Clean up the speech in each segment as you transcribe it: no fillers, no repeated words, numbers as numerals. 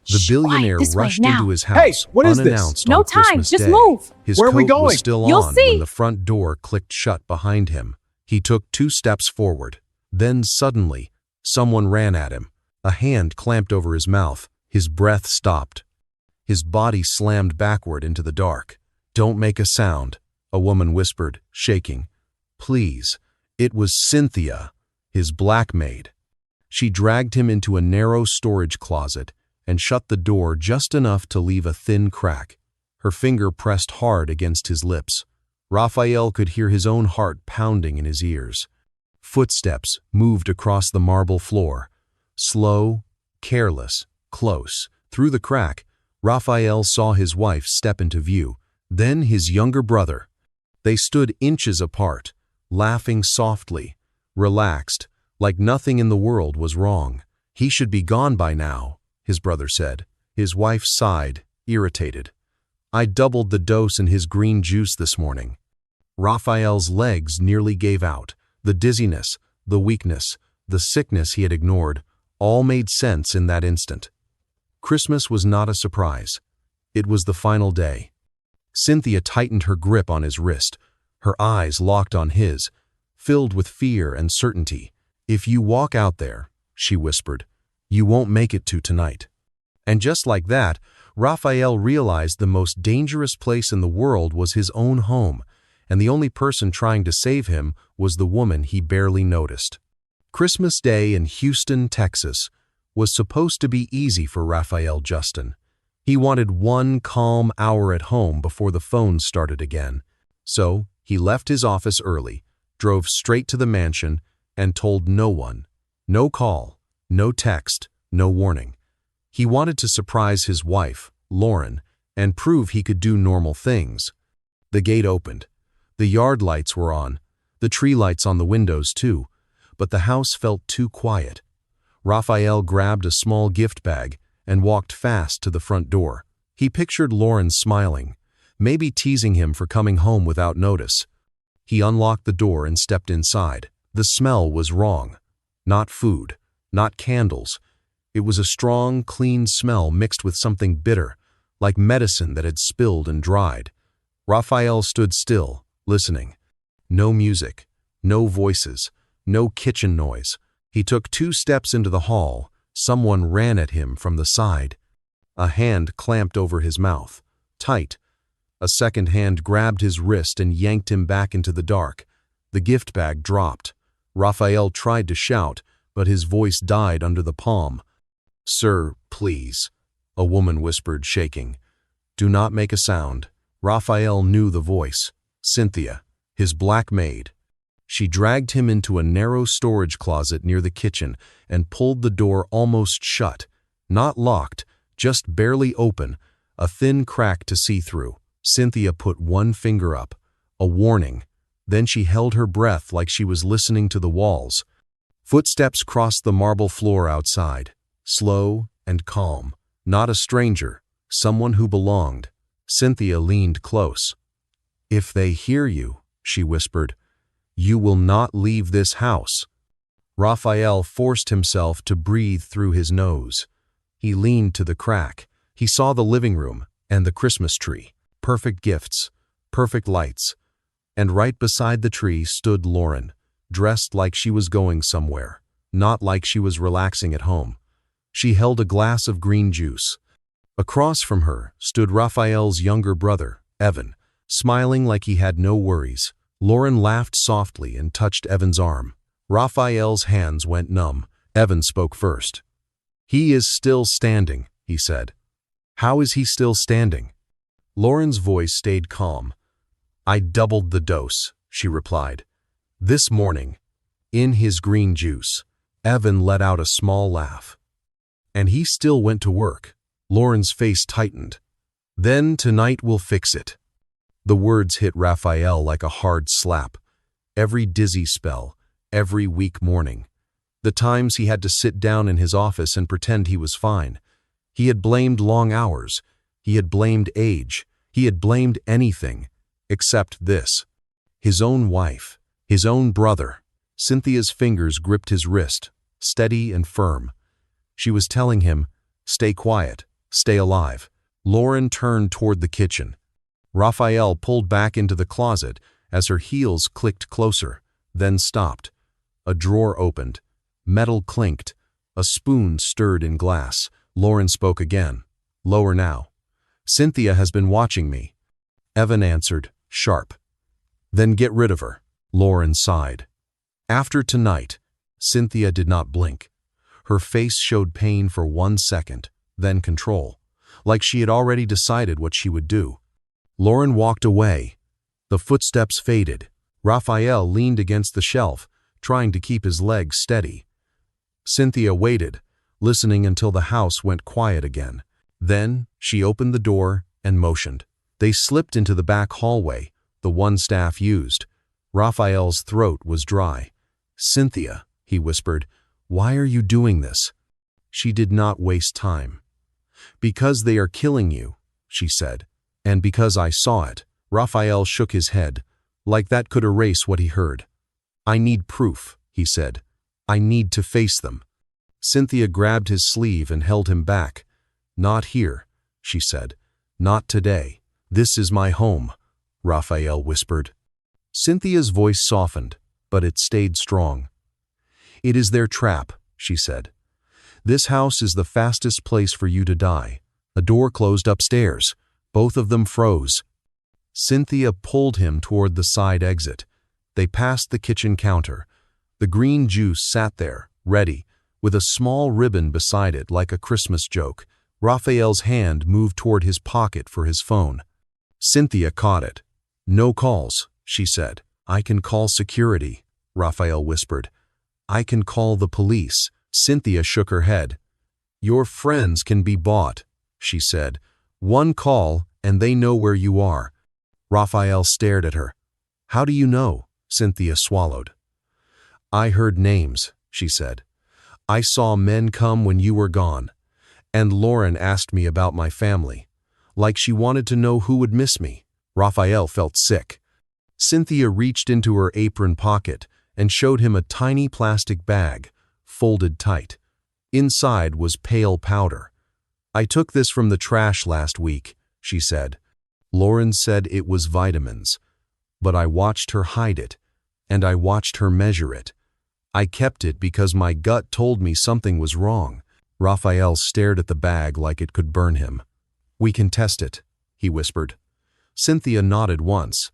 The Shh, billionaire quiet, this way, rushed now. into his Hey, house what is this? unannounced No on time, Christmas just Day. move. His Where are we coat going? was still You'll on see. when the front door clicked shut behind him. He took 2 steps forward. Then suddenly, someone ran at him. A hand clamped over his mouth. His breath stopped. His body slammed backward into the dark. "Don't make a sound," a woman whispered, shaking. "Please." It was Cynthia, his black maid. She dragged him into a narrow storage closet and shut the door just enough to leave a thin crack. Her finger pressed hard against his lips. Raphael could hear his own heart pounding in his ears. Footsteps moved across the marble floor. Slow, careless, close. Through the crack, Raphael saw his wife step into view, then his younger brother. They stood inches apart, laughing softly, relaxed, like nothing in the world was wrong. "He should be gone by now," his brother said. His wife sighed, irritated. "I doubled the dose in his green juice this morning." Raphael's legs nearly gave out. The dizziness, the weakness, the sickness he had ignored, all made sense in that instant. Christmas was not a surprise. It was the final day. Cynthia tightened her grip on his wrist. Her eyes locked on his, filled with fear and certainty. "If you walk out there," she whispered, "you won't make it to tonight." And just like that, Raphael realized the most dangerous place in the world was his own home, and the only person trying to save him was the woman he barely noticed. Christmas Day in Houston, Texas, was supposed to be easy for Raphael Justin. He wanted one calm hour at home before the phone started again. So he left his office early, drove straight to the mansion, and told no one. No call, no text, no warning. He wanted to surprise his wife, Lauren, and prove he could do normal things. The gate opened. The yard lights were on, the tree lights on the windows too, but the house felt too quiet. Raphael grabbed a small gift bag and walked fast to the front door. He pictured Lauren smiling, maybe teasing him for coming home without notice. He unlocked the door and stepped inside. The smell was wrong. Not food, not candles. It was a strong, clean smell mixed with something bitter, like medicine that had spilled and dried. Raphael stood still, listening. No music, no voices, no kitchen noise. He took 2 steps into the hall. Someone ran at him from the side. A hand clamped over his mouth, tight. A second hand grabbed his wrist and yanked him back into the dark. The gift bag dropped. Raphael tried to shout, but his voice died under the palm. "Sir, please," a woman whispered, shaking. "Do not make a sound." Raphael knew the voice. Cynthia, his black maid. She dragged him into a narrow storage closet near the kitchen and pulled the door almost shut. Not locked, just barely open, a thin crack to see through. Cynthia put one finger up, a warning. Then she held her breath like she was listening to the walls. Footsteps crossed the marble floor outside, slow and calm. Not a stranger, someone who belonged. Cynthia leaned close. "If they hear you," she whispered, "you will not leave this house." Raphael forced himself to breathe through his nose. He leaned to the crack. He saw the living room and the Christmas tree. Perfect gifts, perfect lights. And right beside the tree stood Lauren, dressed like she was going somewhere, not like she was relaxing at home. She held a glass of green juice. Across from her stood Raphael's younger brother, Evan, smiling like he had no worries. Lauren laughed softly and touched Evan's arm. Raphael's hands went numb. Evan spoke first. "He is still standing," he said. "How is he still standing?" Lauren's voice stayed calm. "I doubled the dose," she replied. "This morning, in his green juice." Evan let out a small laugh. "And he still went to work." Lauren's face tightened. "Then tonight we'll fix it." The words hit Raphael like a hard slap. Every dizzy spell, every weak morning. The times he had to sit down in his office and pretend he was fine. He had blamed long hours. He had blamed age. He had blamed anything except this. His own wife, his own brother. Cynthia's fingers gripped his wrist, steady and firm. She was telling him, "Stay quiet. Stay alive. Lauren turned toward the kitchen. Raphael pulled back into the closet as her heels clicked closer, then stopped. A drawer opened. Metal clinked. A spoon stirred in glass. Lauren spoke again. Lower now. Cynthia has been watching me. Evan answered, sharp. Then get rid of her. Lauren sighed. After tonight, Cynthia did not blink. Her face showed pain for 1 second, then control, like she had already decided what she would do. Lauren walked away. The footsteps faded. Raphael leaned against the shelf, trying to keep his legs steady. Cynthia waited, listening until the house went quiet again. Then she opened the door and motioned. They slipped into the back hallway, the one staff used. Raphael's throat was dry. Cynthia, he whispered, why are you doing this? She did not waste time. Because they are killing you, she said, and because I saw it. Raphael shook his head, like that could erase what he heard. I need proof, he said. I need to face them. Cynthia grabbed his sleeve and held him back. Not here, she said. Not today. This is my home, Raphael whispered. Cynthia's voice softened, but it stayed strong. It is their trap, she said. This house is the fastest place for you to die. A door closed upstairs. Both of them froze. Cynthia pulled him toward the side exit. They passed the kitchen counter. The green juice sat there, ready, with a small ribbon beside it like a Christmas joke. Raphael's hand moved toward his pocket for his phone. Cynthia caught it. No calls, she said. I can call security, Raphael whispered. I can call the police. Cynthia shook her head. Your friends can be bought, she said. One call and they know where you are. Raphael stared at her. How do you know? Cynthia swallowed. I heard names, she said. I saw men come when you were gone. And Lauren asked me about my family, like she wanted to know who would miss me. Raphael felt sick. Cynthia reached into her apron pocket and showed him a tiny plastic bag, folded tight. Inside was pale powder. I took this from the trash last week, she said. Lauren said it was vitamins, but I watched her hide it, and I watched her measure it. I kept it because my gut told me something was wrong. Raphael stared at the bag like it could burn him. We can test it, he whispered. Cynthia nodded once.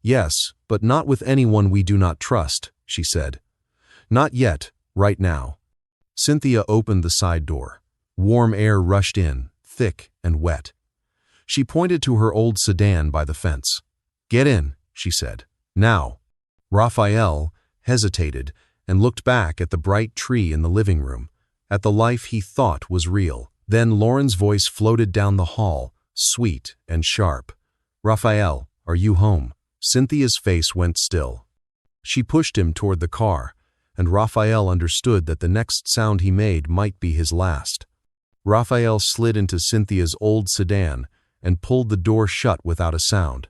Yes, but not with anyone we do not trust, she said. Not yet, right now. Cynthia opened the side door. Warm air rushed in, thick and wet. She pointed to her old sedan by the fence. Get in, she said. Now. Raphael hesitated and looked back at the bright tree in the living room, at the life he thought was real. Then Lauren's voice floated down the hall, sweet and sharp. Raphael, are you home? Cynthia's face went still. She pushed him toward the car, and Raphael understood that the next sound he made might be his last. Raphael slid into Cynthia's old sedan and pulled the door shut without a sound.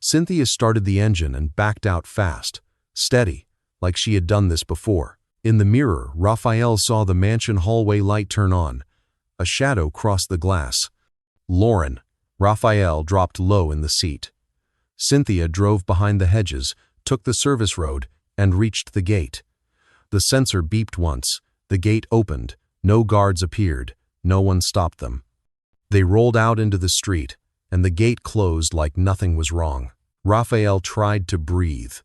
Cynthia started the engine and backed out fast, steady, like she had done this before. In the mirror, Raphael saw the mansion hallway light turn on. A shadow crossed the glass. Lauren. Raphael dropped low in the seat. Cynthia drove behind the hedges, took the service road, and reached the gate. The sensor beeped once. The gate opened. No guards appeared. No one stopped them. They rolled out into the street, and the gate closed like nothing was wrong. Raphael tried to breathe,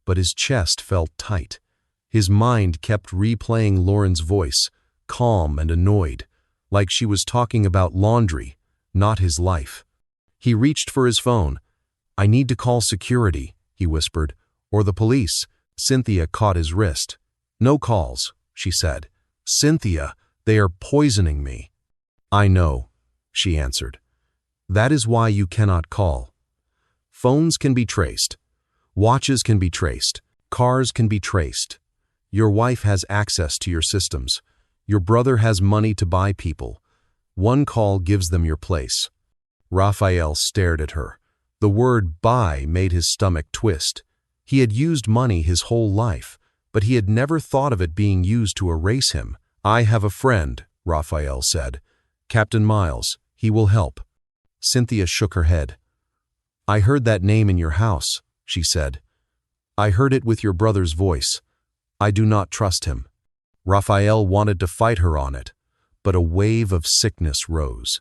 but his chest felt tight. His mind kept replaying Lauren's voice, calm and annoyed, like she was talking about laundry, not his life. He reached for his phone. I need to call security, he whispered, or the police. Cynthia caught his wrist. No calls, she said. Cynthia, they are poisoning me. I know, she answered. That is why you cannot call. Phones can be traced. Watches can be traced. Cars can be traced. Your wife has access to your systems. Your brother has money to buy people. One call gives them your place. Raphael stared at her. The word buy made his stomach twist. He had used money his whole life, but he had never thought of it being used to erase him. I have a friend, Raphael said. Captain Miles. He will help." Cynthia shook her head. "I heard that name in your house," she said. "I heard it with your brother's voice. I do not trust him." Raphael wanted to fight her on it, but a wave of sickness rose.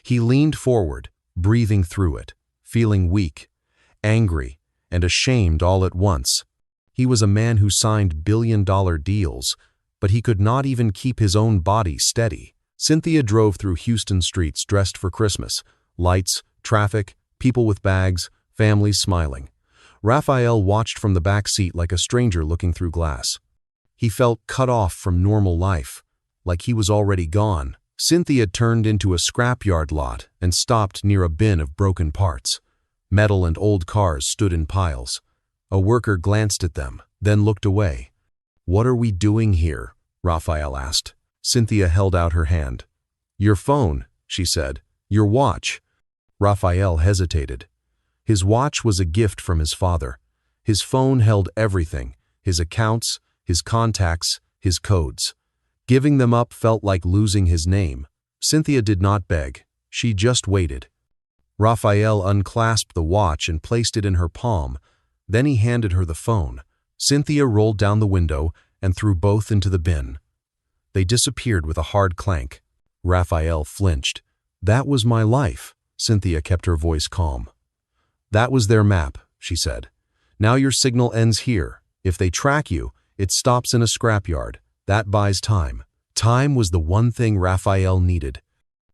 He leaned forward, breathing through it, feeling weak, angry, and ashamed all at once. He was a man who signed billion-dollar deals, but he could not even keep his own body steady. Cynthia drove through Houston streets dressed for Christmas. Lights, traffic, people with bags, families smiling. Raphael watched from the back seat like a stranger looking through glass. He felt cut off from normal life, like he was already gone. Cynthia turned into a scrapyard lot and stopped near a bin of broken parts. Metal and old cars stood in piles. A worker glanced at them, then looked away. "What are we doing here?" Raphael asked. Cynthia held out her hand. "Your phone," she said. "Your watch." Raphael hesitated. His watch was a gift from his father. His phone held everything, his accounts, his contacts, his codes. Giving them up felt like losing his name. Cynthia did not beg. She just waited. Raphael unclasped the watch and placed it in her palm. Then he handed her the phone. Cynthia rolled down the window and threw both into the bin. They disappeared with a hard clank. Raphael flinched. "That was my life." Cynthia kept her voice calm. "That was their map," she said. "Now your signal ends here. If they track you, it stops in a scrapyard. That buys time." Time was the one thing Raphael needed.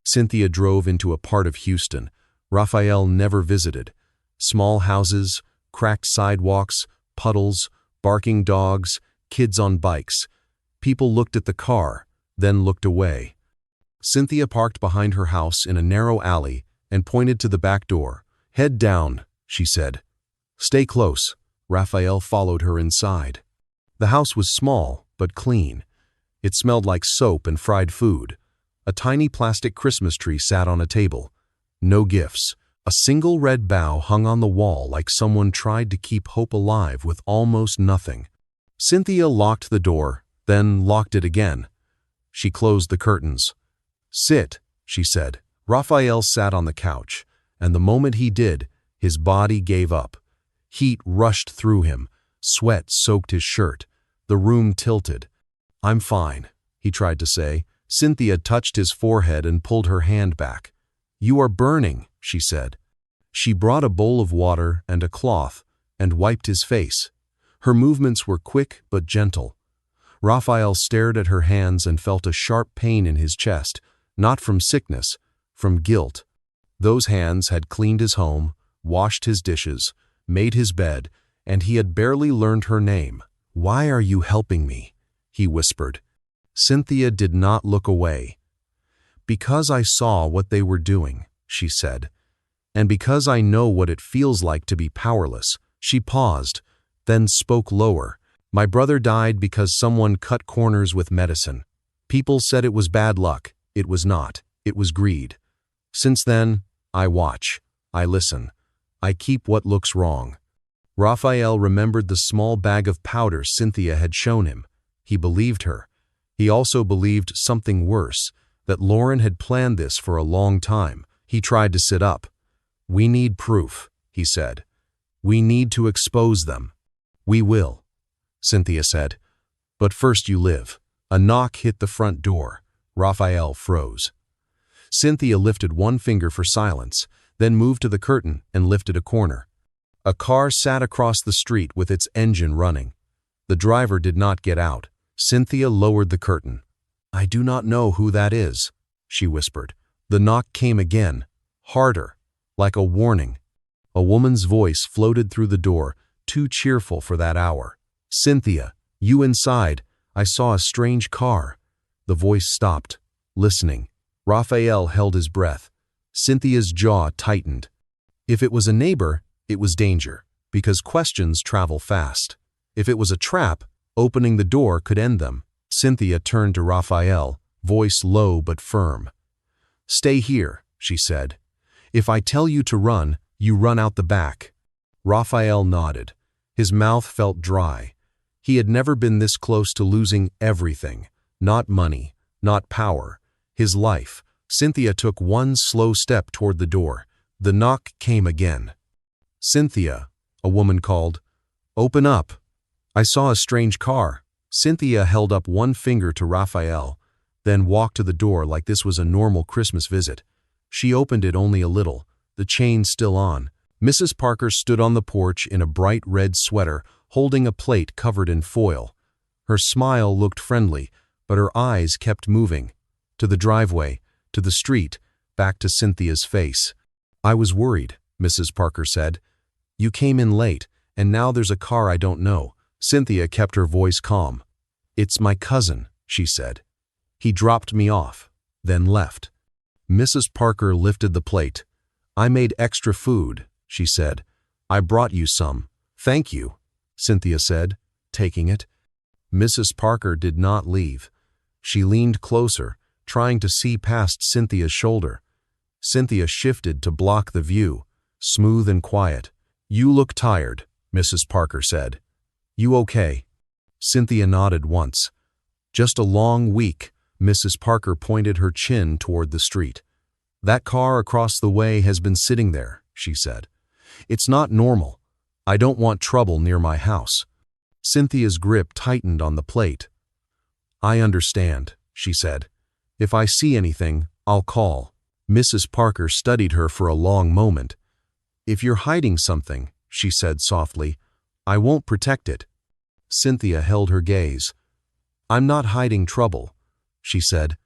Cynthia drove into a part of Houston Raphael never visited. Small houses, cracked sidewalks, puddles, barking dogs, kids on bikes. People looked at the car, then looked away. Cynthia parked behind her house in a narrow alley and pointed to the back door. "Head down," she said. "Stay close." Raphael followed her inside. The house was small, but clean. It smelled like soap and fried food. A tiny plastic Christmas tree sat on a table. No gifts. A single red bough hung on the wall like someone tried to keep hope alive with almost nothing. Cynthia locked the door, then locked it again. She closed the curtains. "Sit," she said. Raphael sat on the couch, and the moment he did, his body gave up. Heat rushed through him. Sweat soaked his shirt. The room tilted. "I'm fine," he tried to say. Cynthia touched his forehead and pulled her hand back. "You are burning," she said. She brought a bowl of water and a cloth and wiped his face. Her movements were quick but gentle. Raphael stared at her hands and felt a sharp pain in his chest, not from sickness, from guilt. Those hands had cleaned his home, washed his dishes, made his bed, and he had barely learned her name. "Why are you helping me?" he whispered. Cynthia did not look away. "Because I saw what they were doing," she said. "And because I know what it feels like to be powerless." She paused, then spoke lower. "My brother died because someone cut corners with medicine. People said it was bad luck. It was not. It was greed. Since then, I watch. I listen. I keep what looks wrong." Raphael remembered the small bag of powder Cynthia had shown him. He believed her. He also believed something worse, that Lauren had planned this for a long time. He tried to sit up. "We need proof," he said. "We need to expose them." "We will," Cynthia said. "But first you live." A knock hit the front door. Raphael froze. Cynthia lifted one finger for silence, then moved to the curtain and lifted a corner. A car sat across the street with its engine running. The driver did not get out. Cynthia lowered the curtain. "I do not know who that is," she whispered. The knock came again, harder, like a warning. A woman's voice floated through the door, too cheerful for that hour. "Cynthia, you inside. I saw a strange car." The voice stopped, listening. Raphael held his breath. Cynthia's jaw tightened. If it was a neighbor, it was danger, because questions travel fast. If it was a trap, opening the door could end them. Cynthia turned to Raphael, voice low but firm. "Stay here," she said. "If I tell you to run, you run out the back." Raphael nodded. His mouth felt dry. He had never been this close to losing everything. Not money, not power. His life, Cynthia took one slow step toward the door. The knock came again. "Cynthia," a woman called. "Open up. I saw a strange car." Cynthia held up one finger to Raphael, then walked to the door like this was a normal Christmas visit. She opened it only a little, the chain still on. Mrs. Parker stood on the porch in a bright red sweater, holding a plate covered in foil. Her smile looked friendly, but her eyes kept moving. To the driveway, to the street, back to Cynthia's face. "I was worried," Mrs. Parker said. "You came in late, and now there's a car I don't know." Cynthia kept her voice calm. "It's my cousin," she said. "He dropped me off, then left." Mrs. Parker lifted the plate. "I made extra food," she said. "I brought you some." "Thank you," Cynthia said, taking it. Mrs. Parker did not leave. She leaned closer, trying to see past Cynthia's shoulder. Cynthia shifted to block the view, smooth and quiet. "You look tired," Mrs. Parker said. "You okay?" Cynthia nodded once. "Just a long week." Mrs. Parker pointed her chin toward the street. "That car across the way has been sitting there," she said. "It's not normal. I don't want trouble near my house." Cynthia's grip tightened on the plate. "I understand," she said. "If I see anything, I'll call." Mrs. Parker studied her for a long moment. "If you're hiding something," she said softly, "I won't protect it." Cynthia held her gaze. "I'm not hiding trouble," she said.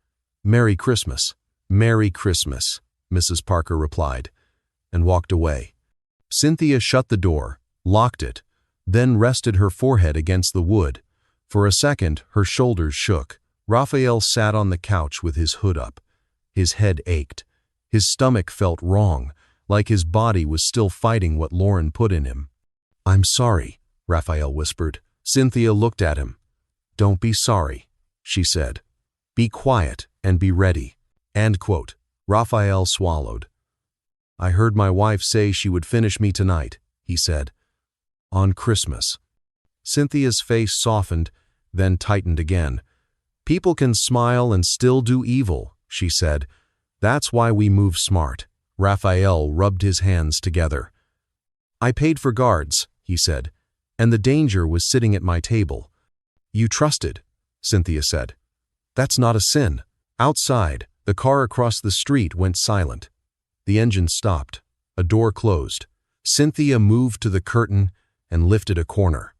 "Merry Christmas." "Merry Christmas," Mrs. Parker replied, and walked away. Cynthia shut the door, locked it, then rested her forehead against the wood. For a second, her shoulders shook. Raphael sat on the couch with his hood up. His head ached. His stomach felt wrong, like his body was still fighting what Lauren put in him. "I'm sorry," Raphael whispered. Cynthia looked at him. "Don't be sorry," she said. "Be quiet and be ready." End quote. Raphael swallowed. "I heard my wife say she would finish me tonight," he said. "On Christmas." Cynthia's face softened, then tightened again. "People can smile and still do evil," she said. "That's why we move smart." Raphael rubbed his hands together. "I paid for guards," he said, "and the danger was sitting at my table." "You trusted," Cynthia said. "That's not a sin." Outside, the car across the street went silent. The engine stopped. A door closed. Cynthia moved to the curtain and lifted a corner.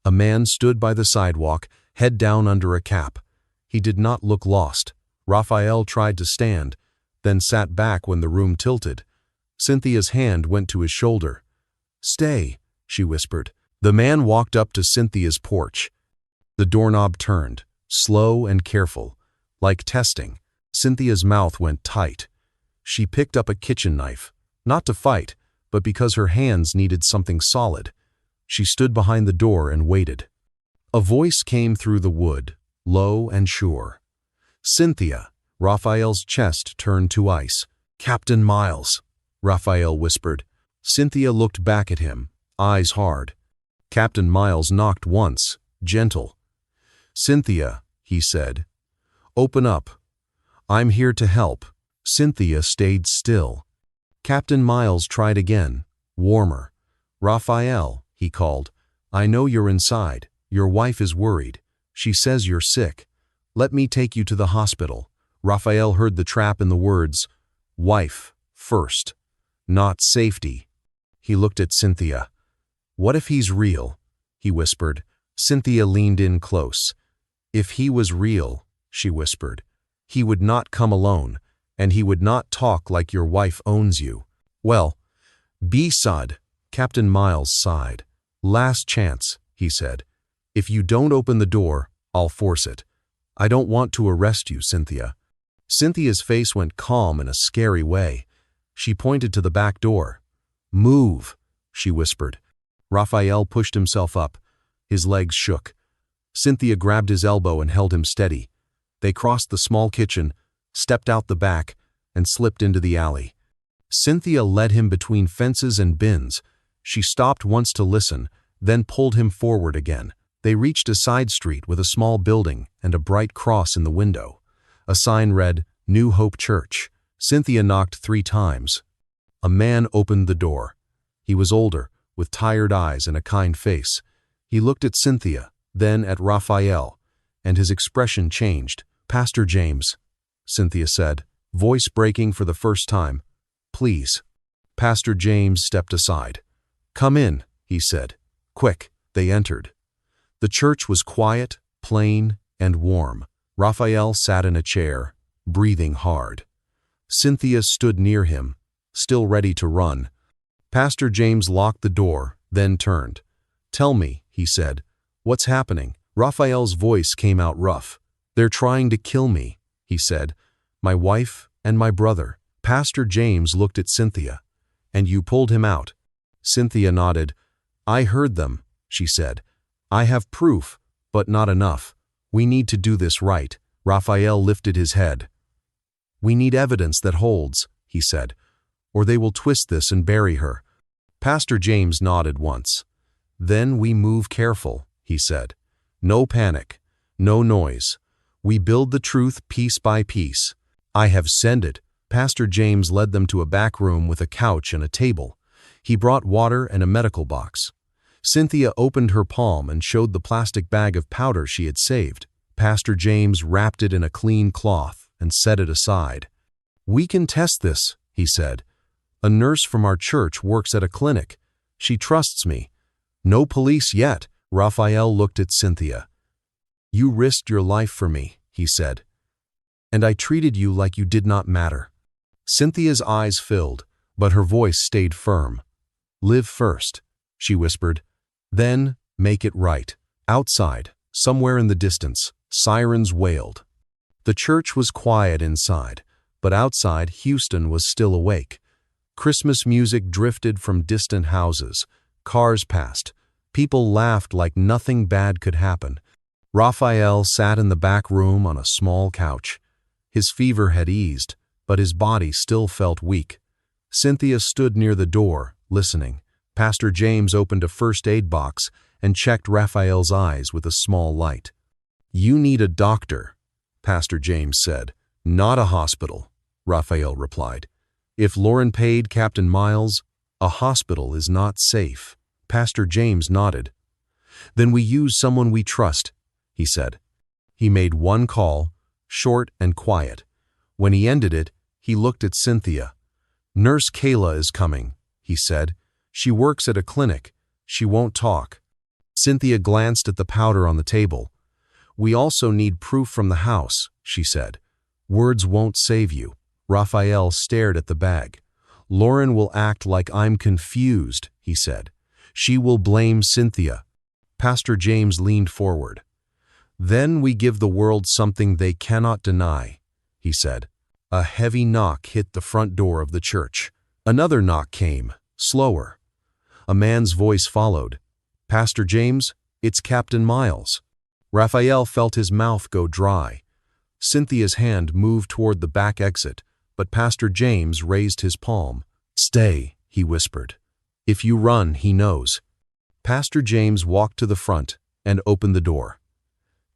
A man stood by the sidewalk, head down under a cap. He did not look lost. Raphael tried to stand, then sat back when the room tilted. Cynthia's hand went to his shoulder. "Stay," she whispered. The man walked up to Cynthia's porch. The doorknob turned, slow and careful, like testing. Cynthia's mouth went tight. She picked up a kitchen knife, not to fight, but because her hands needed something solid. She stood behind the door and waited. A voice came through the wood, low and sure. "Cynthia." Raphael's chest turned to ice. "Captain Miles," Raphael whispered. Cynthia looked back at him, eyes hard. Captain Miles knocked once, gentle. "Cynthia," he said. "Open up. I'm here to help." Cynthia stayed still. Captain Miles tried again, warmer. "Raphael," he called, "I know you're inside. Your wife is worried. She says you're sick. Let me take you to the hospital." Raphael heard the trap in the words, "Wife, first, not safety." He looked at Cynthia. "What if he's real?" he whispered. Cynthia leaned in close. "If he was real," she whispered, "he would not come alone, and he would not talk like your wife owns you." "Well, be sad," Captain Miles sighed. "Last chance," he said. "If you don't open the door, I'll force it. I don't want to arrest you, Cynthia." Cynthia's face went calm in a scary way. She pointed to the back door. "Move," she whispered. Raphael pushed himself up. His legs shook. Cynthia grabbed his elbow and held him steady. They crossed the small kitchen, stepped out the back, and slipped into the alley. Cynthia led him between fences and bins. She stopped once to listen, then pulled him forward again. They reached a side street with a small building and a bright cross in the window. A sign read, New Hope Church. Cynthia knocked 3 times. A man opened the door. He was older, with tired eyes and a kind face. He looked at Cynthia, then at Raphael, and his expression changed. "Pastor James," Cynthia said, voice breaking for the first time. "Please." Pastor James stepped aside. "Come in," he said. "Quick." They entered. The church was quiet, plain, and warm. Raphael sat in a chair, breathing hard. Cynthia stood near him, still ready to run. Pastor James locked the door, then turned. "Tell me," he said, "what's happening?" Raphael's voice came out rough. "They're trying to kill me," he said. "My wife and my brother." Pastor James looked at Cynthia. "And you pulled him out?" Cynthia nodded. "I heard them," she said. "I have proof, but not enough. We need to do this right." Raphael lifted his head. "We need evidence that holds," he said, "or they will twist this and bury her." Pastor James nodded once. "Then we move careful," he said. "No panic, no noise. We build the truth piece by piece. I have sent it." Pastor James led them to a back room with a couch and a table. He brought water and a medical box. Cynthia opened her palm and showed the plastic bag of powder she had saved. Pastor James wrapped it in a clean cloth and set it aside. "We can test this," he said. "A nurse from our church works at a clinic. She trusts me." "No police yet." Raphael looked at Cynthia. "You risked your life for me," he said. "And I treated you like you did not matter." Cynthia's eyes filled, but her voice stayed firm. "Live first," she whispered. "Then make it right." Outside, somewhere in the distance, sirens wailed. The church was quiet inside, but outside Houston was still awake. Christmas music drifted from distant houses. Cars passed. People laughed like nothing bad could happen. Raphael sat in the back room on a small couch. His fever had eased, but his body still felt weak. Cynthia stood near the door, listening. Pastor James opened a first aid box and checked Raphael's eyes with a small light. "You need a doctor," Pastor James said. "Not a hospital," Raphael replied. "If Lauren paid Captain Miles, a hospital is not safe." Pastor James nodded. "Then we use someone we trust," he said. He made one call, short and quiet. When he ended it, he looked at Cynthia. "Nurse Kayla is coming," he said. "She works at a clinic. She won't talk." Cynthia glanced at the powder on the table. "We also need proof from the house," she said. "Words won't save you." Raphael stared at the bag. "Lauren will act like I'm confused," he said. "She will blame Cynthia." Pastor James leaned forward. "Then we give the world something they cannot deny," he said. A heavy knock hit the front door of the church. Another knock came, slower. A man's voice followed. "Pastor James, it's Captain Miles." Raphael felt his mouth go dry. Cynthia's hand moved toward the back exit, but Pastor James raised his palm. "Stay," he whispered. "If you run, he knows." Pastor James walked to the front and opened the door.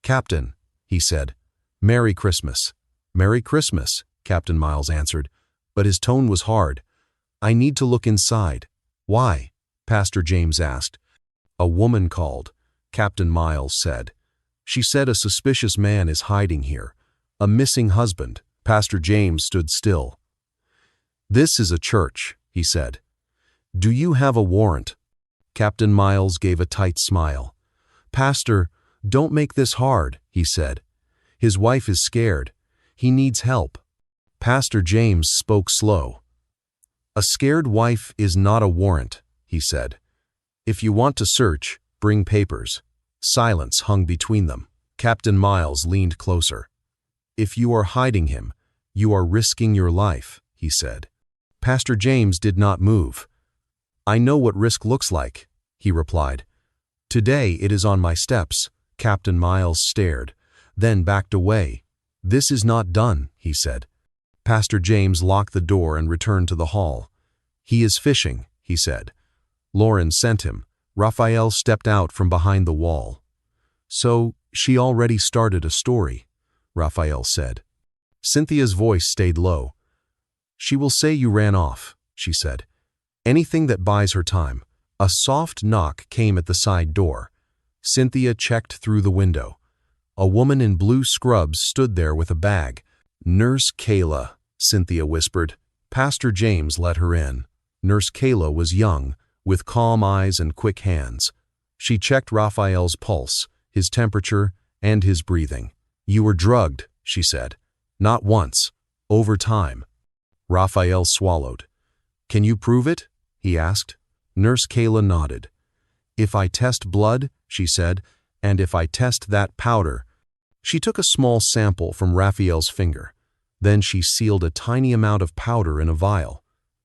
"Captain," he said, "Merry Christmas." "Merry Christmas," Captain Miles answered, but his tone was hard. "I need to look inside." "Why?" Pastor James asked. "A woman called," Captain Miles said. "She said a suspicious man is hiding here. A missing husband." Pastor James stood still. "This is a church," he said. "Do you have a warrant?" Captain Miles gave a tight smile. "Pastor, don't make this hard," he said. "His wife is scared. He needs help." Pastor James spoke slow. "A scared wife is not a warrant," he said. "If you want to search, bring papers." Silence hung between them. Captain Miles leaned closer. "If you are hiding him, you are risking your life," he said. Pastor James did not move. "I know what risk looks like," he replied. "Today it is on my steps." Captain Miles stared, then backed away. "This is not done," he said. Pastor James locked the door and returned to the hall. "He is fishing," he said. "Lauren sent him." Raphael stepped out from behind the wall. "So she already started a story," Raphael said. Cynthia's voice stayed low. "She will say you ran off," she said. "Anything that buys her time." A soft knock came at the side door. Cynthia checked through the window. A woman in blue scrubs stood there with a bag. "Nurse Kayla," Cynthia whispered. Pastor James let her in. Nurse Kayla was young, with calm eyes and quick hands. She checked Raphael's pulse, his temperature, and his breathing. "You were drugged," she said. "Not once. Over time." Raphael swallowed. "Can you prove it?" he asked. Nurse Kayla nodded. "If I test blood," she said, "and if I test that powder." She took a small sample from Raphael's finger. Then she sealed a tiny amount of powder in a vial.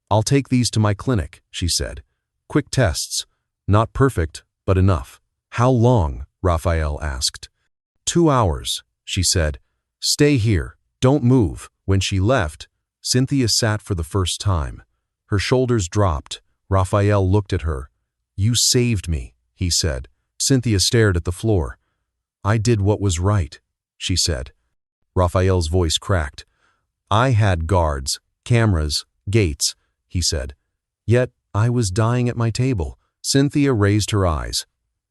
"I'll take these to my clinic," she said. "Quick tests. Not perfect, but enough." "How long?" Raphael asked. 2 hours, she said. "Stay here. Don't move." When she left, Cynthia sat for the first time. Her shoulders dropped. Raphael looked at her. "You saved me," he said. Cynthia stared at the floor. "I did what was right," she said. Raphael's voice cracked. "I had guards, cameras, gates," he said. "Yet I was dying at my table." Cynthia raised her eyes.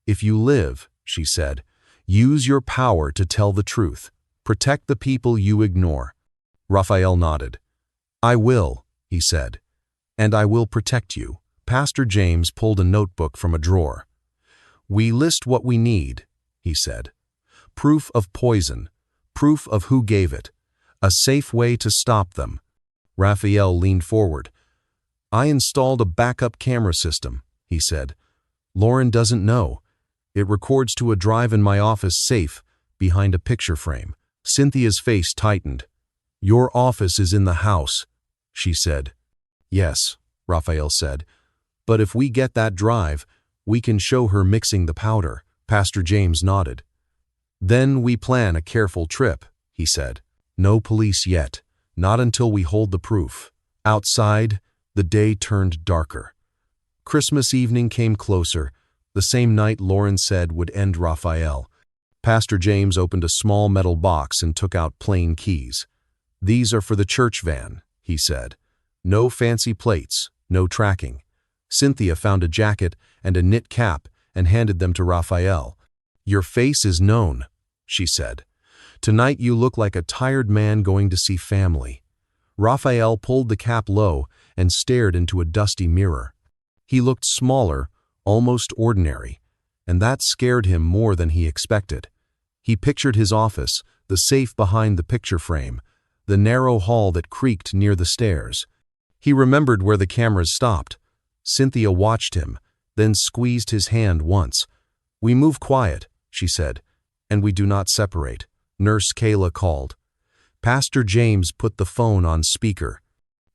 "If you live," she said, "use your power to tell the truth. Protect the people you ignore." Raphael nodded. "I will," he said, "and I will protect you." Pastor James pulled a notebook from a drawer. "We list what we need," he said. "Proof of poison, proof of who gave it, a safe way to stop them." Raphael leaned forward. "I installed a backup camera system," he said. "Lauren doesn't know. It records to a drive in my office safe behind a picture frame." Cynthia's face tightened. "Your office is in the house," she said. "Yes," Raphael said. "But if we get that drive, we can show her mixing the powder." Pastor James nodded. "Then we plan a careful trip," he said. "No police yet, not until we hold the proof." Outside, the day turned darker. Christmas evening came closer, the same night Lauren said would end Raphael. Pastor James opened a small metal box and took out plain keys. "These are for the church van," he said. "No fancy plates, no tracking." Cynthia found a jacket and a knit cap and handed them to Raphael. "Your face is known," she said. "Tonight you look like a tired man going to see family." Raphael pulled the cap low and stared into a dusty mirror. He looked smaller, almost ordinary, and that scared him more than he expected. He pictured his office, the safe behind the picture frame, the narrow hall that creaked near the stairs. He remembered where the cameras stopped. Cynthia watched him, then squeezed his hand once. "We move quiet," she said, "and we do not separate." Nurse Kayla called. Pastor James put the phone on speaker.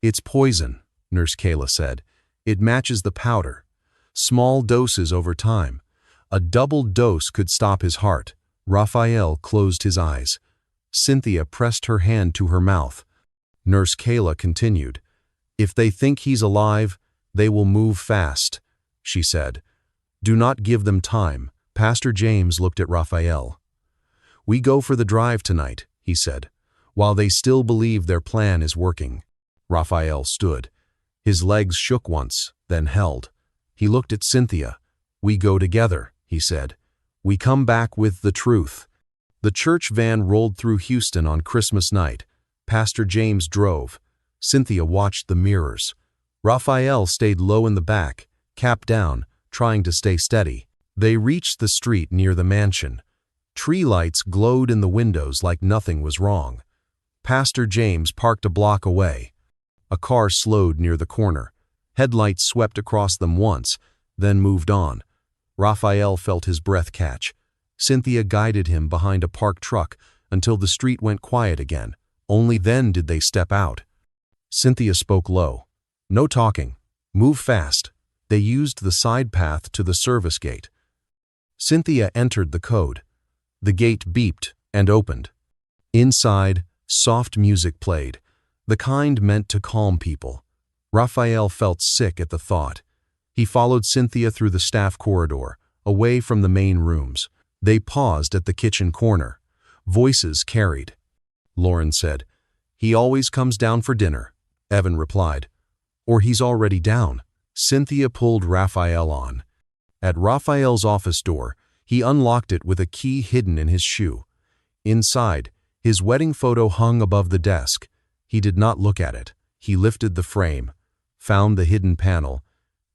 "It's poison," Nurse Kayla said. "It matches the powder. Small doses over time. A double dose could stop his heart." Raphael closed his eyes. Cynthia pressed her hand to her mouth. Nurse Kayla continued. "If they think he's alive, they will move fast," she said. "Do not give them time." Pastor James looked at Raphael. "We go for the drive tonight," he said, "while they still believe their plan is working." Raphael stood. His legs shook once, then held. He looked at Cynthia. "We go together," he said. "We come back with the truth." The church van rolled through Houston on Christmas night. Pastor James drove. Cynthia watched the mirrors. Raphael stayed low in the back, cap down, trying to stay steady. They reached the street near the mansion. Tree lights glowed in the windows like nothing was wrong. Pastor James parked a block away. A car slowed near the corner. Headlights swept across them once, then moved on. Raphael felt his breath catch. Cynthia guided him behind a parked truck until the street went quiet again. Only then did they step out. Cynthia spoke low. "No talking. Move fast." They used the side path to the service gate. Cynthia entered the code. The gate beeped and opened. Inside, soft music played, the kind meant to calm people. Raphael felt sick at the thought. He followed Cynthia through the staff corridor, away from the main rooms. They paused at the kitchen corner. Voices carried. Lauren said, He always comes down for dinner, Evan replied. Or he's already down. Cynthia pulled Raphael on. At Raphael's office door, he unlocked it with a key hidden in his shoe. Inside, his wedding photo hung above the desk. He did not look at it. He lifted the frame, found the hidden panel,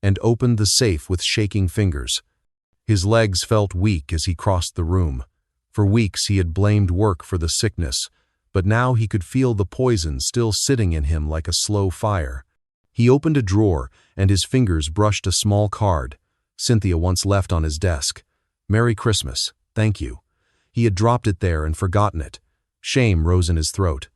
and opened the safe with shaking fingers. His legs felt weak as he crossed the room. For weeks he had blamed work for the sickness, but now he could feel the poison still sitting in him like a slow fire. He opened a drawer, and his fingers brushed a small card Cynthia once left on his desk. "Merry Christmas, thank you." He had dropped it there and forgotten it. Shame rose in his throat.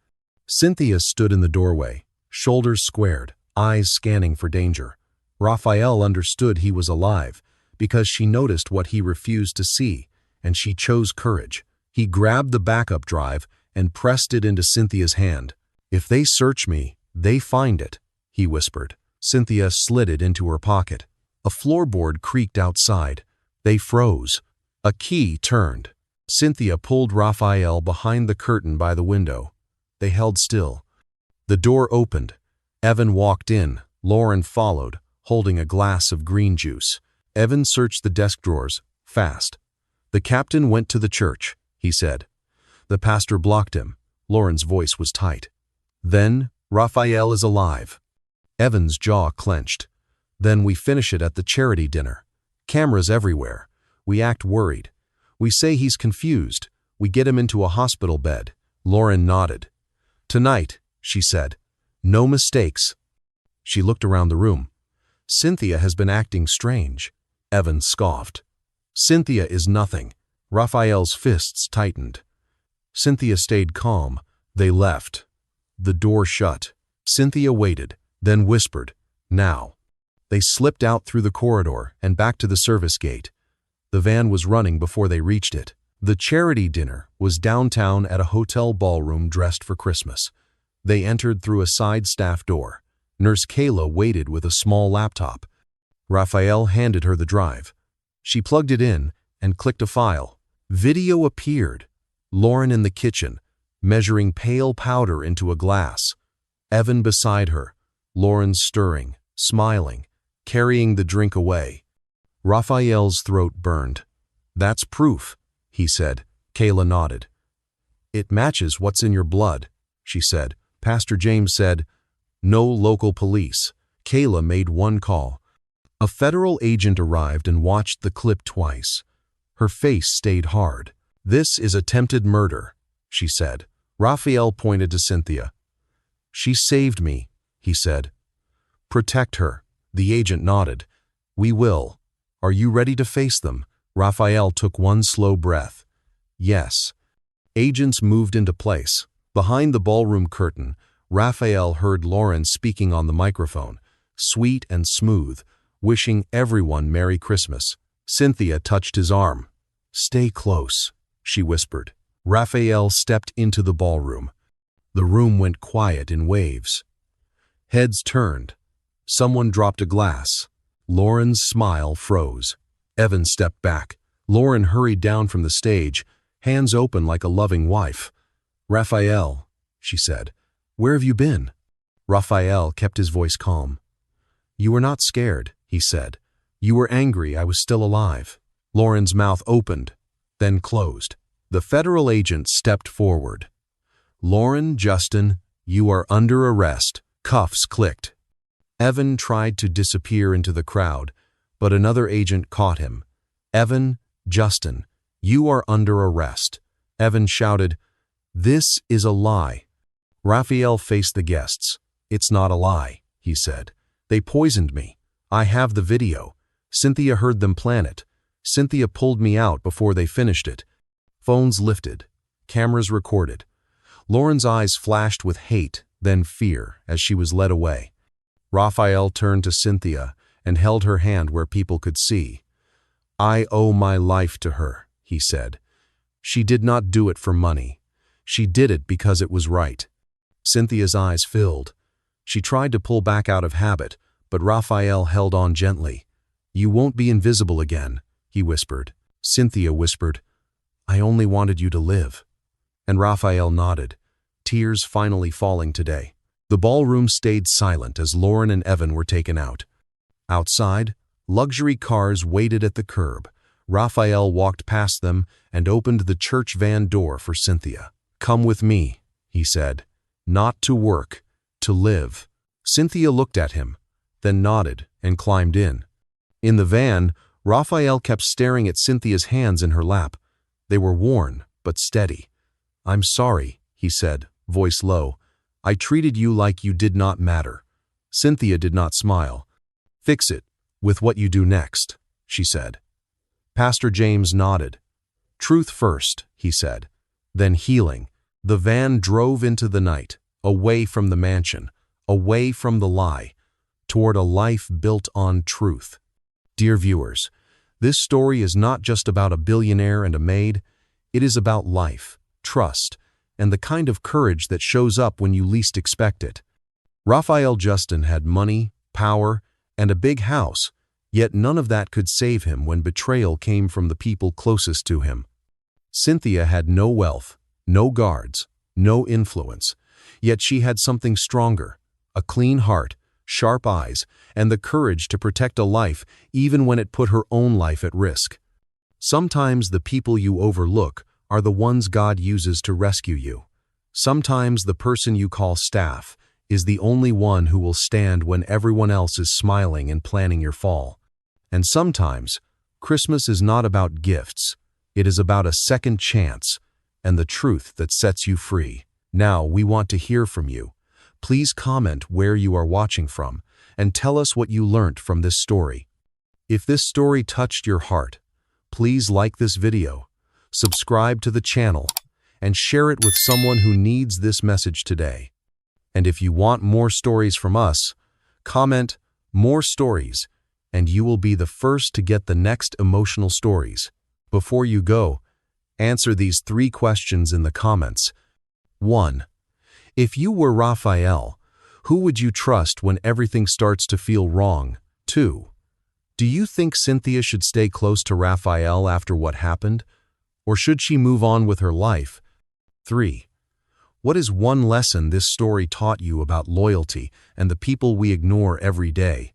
Cynthia stood in the doorway, shoulders squared, eyes scanning for danger. Raphael understood he was alive, because she noticed what he refused to see, and she chose courage. He grabbed the backup drive and pressed it into Cynthia's hand. "If they search me, they find it," he whispered. Cynthia slid it into her pocket. A floorboard creaked outside. They froze. A key turned. Cynthia pulled Raphael behind the curtain by the window. They held still. The door opened. Evan walked in. Lauren followed, holding a glass of green juice. Evan searched the desk drawers, fast. "The captain went to the church," he said. The pastor blocked him. Lauren's voice was tight. "Then, Raphael is alive." Evan's jaw clenched. "Then we finish it at the charity dinner. Cameras everywhere. We act worried. We say he's confused. We get him into a hospital bed." Lauren nodded. "Tonight," she said. "No mistakes." She looked around the room. "Cynthia has been acting strange." Evan scoffed. "Cynthia is nothing." Raphael's fists tightened. Cynthia stayed calm. They left. The door shut. Cynthia waited, then whispered, "Now." They slipped out through the corridor and back to the service gate. The van was running before they reached it. The charity dinner was downtown at a hotel ballroom dressed for Christmas. They entered through a side staff door. Nurse Kayla waited with a small laptop. Raphael handed her the drive. She plugged it in and clicked a file. Video appeared. Lauren in the kitchen, measuring pale powder into a glass. Evan beside her. Lauren stirring, smiling, carrying the drink away. Raphael's throat burned. "That's proof," he said. Kayla nodded. "It matches what's in your blood," she said. Pastor James said, "No local police." Kayla made one call. A federal agent arrived and watched the clip twice. Her face stayed hard. "This is attempted murder," she said. Raphael pointed to Cynthia. "She saved me," he said. "Protect her." The agent nodded. "We will. Are you ready to face them?" Raphael took one slow breath. "Yes." Agents moved into place. Behind the ballroom curtain, Raphael heard Lauren speaking on the microphone, sweet and smooth, wishing everyone Merry Christmas. Cynthia touched his arm. "Stay close," she whispered. Raphael stepped into the ballroom. The room went quiet in waves. Heads turned. Someone dropped a glass. Lauren's smile froze. Evan stepped back. Lauren hurried down from the stage, hands open like a loving wife. "Raphael," she said, "where have you been?" Raphael kept his voice calm. "You were not scared," he said. "You were angry I was still alive." Lauren's mouth opened, then closed. The federal agent stepped forward. "Lauren Justin, you are under arrest." Cuffs clicked. Evan tried to disappear into the crowd, but another agent caught him. "Evan Justin, you are under arrest." Evan shouted, "This is a lie." Raphael faced the guests. "It's not a lie," he said. "They poisoned me. I have the video. Cynthia heard them plan it. Cynthia pulled me out before they finished it." Phones lifted. Cameras recorded. Lauren's eyes flashed with hate, then fear, as she was led away. Raphael turned to Cynthia and held her hand where people could see. "I owe my life to her," he said. "She did not do it for money. She did it because it was right." Cynthia's eyes filled. She tried to pull back out of habit, but Raphael held on gently. "You won't be invisible again," he whispered. Cynthia whispered, "I only wanted you to live." And Raphael nodded. tears finally falling today. The ballroom stayed silent as Lauren and Evan were taken out. Outside, luxury cars waited at the curb. Raphael walked past them and opened the church van door for Cynthia. "Come with me," he said. "Not to work, to live." Cynthia looked at him, then nodded and climbed in. In the van, Raphael kept staring at Cynthia's hands in her lap. They were worn, but steady. "I'm sorry," he said, voice low. "I treated you like you did not matter." Cynthia did not smile. "Fix it with what you do next," she said. Pastor James nodded. "Truth first," he said, then healing. The van drove into the night, away from the mansion, away from the lie, toward a life built on truth. Dear viewers, this story is not just about a billionaire and a maid. It is about life, trust, and the kind of courage that shows up when you least expect it. Raphael Justin had money, power, and a big house, yet none of that could save him when betrayal came from the people closest to him. Cynthia had no wealth, no guards, no influence, yet she had something stronger, a clean heart, sharp eyes, and the courage to protect a life even when it put her own life at risk. Sometimes the people you overlook are the ones God uses to rescue you. Sometimes the person you call staff is the only one who will stand when everyone else is smiling and planning your fall. And sometimes, Christmas is not about gifts. It is about a second chance and the truth that sets you free. Now, we want to hear from you. Please comment where you are watching from and tell us what you learned from this story. If this story touched your heart, please like this video, subscribe to the channel, and share it with someone who needs this message today. And if you want more stories from us, comment "more stories," and you will be the first to get the next emotional stories. Before you go, answer these 3 questions in the comments. 1. If you were Raphael, who would you trust when everything starts to feel wrong? 2. Do you think Cynthia should stay close to Raphael after what happened? Or should she move on with her life? 3. What is one lesson this story taught you about loyalty and the people we ignore every day?